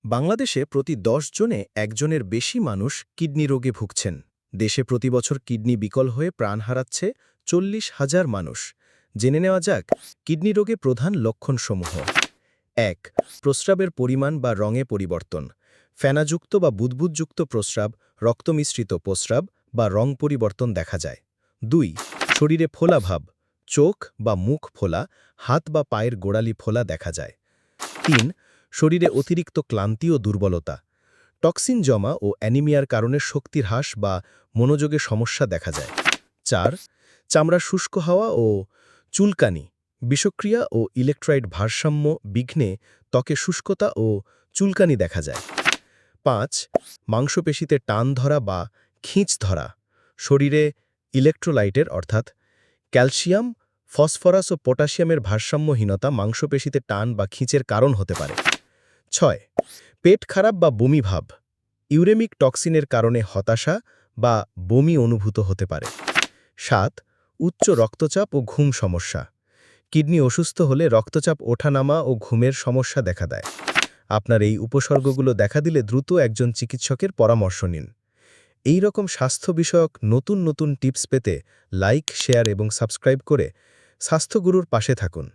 বাংলাদেশে প্রতি ১০ জনে একজনের বেশি মানুষ কিডনি রোগে ভুগছেন। দেশে প্রতি বছর কিডনি বিকল হয়ে প্রাণ হারাচ্ছে ৪০,০০০ মানুষ। জেনে নেওয়া যাক কিডনি রোগে প্রধান লক্ষণসমূহ। ১. প্রস্রাবের পরিমাণ বা রঙে পরিবর্তন। ফেনাযুক্ত বা বুদবুদযুক্ত প্রস্রাব, রক্তমিশ্রিত প্রস্রাব বা রং পরিবর্তন দেখা যায়। ২. শরীরে ফোলাভাব, চোখ বা মুখ ফোলা, হাত বা পায়ের গোড়ালি ফোলা দেখা যায়। ৩. শরীরে অতিরিক্ত ক্লান্তি ও দুর্বলতা। টক্সিন জমা ও অ্যানিমিয়ার কারণে শক্তির হ্রাস বা মনোযোগে সমস্যা দেখা যায়। ৪. চামড়া শুষ্ক হওয়া ও চুলকানি, বিষক্রিয়া ও ইলেকট্রলাইট ভারসাম্য বিঘ্নে ত্বকে শুষ্কতা ও চুলকানি দেখা যায়। ৫. মাংসপেশিতে টান ধরা বা খিঁচ ধরা। শরীরে ইলেকট্রোলাইটের অর্থাৎ ক্যালসিয়াম, ফসফরাস ও পটাশিয়ামের ভারসাম্যহীনতা মাংসপেশিতে টান বা খিঁচের কারণ হতে পারে। ৬. পেট খারাপ বা বমি ভাব। ইউরেমিক টক্সিনের কারণে হতাশা বা বমি অনুভূত হতে পারে। ৭. উচ্চ রক্তচাপ ও ঘুম সমস্যা। কিডনি অসুস্থ হলে রক্তচাপ ওঠানামা ও ঘুমের সমস্যা দেখা দেয়। আপনার এই উপসর্গগুলো দেখা দিলে দ্রুত একজন চিকিৎসকের পরামর্শ নিন। এই রকম স্বাস্থ্য বিষয়ক নতুন নতুন টিপস পেতে লাইক, শেয়ার এবং সাবস্ক্রাইব করে স্বাস্থ্যগুরুর পাশে থাকুন।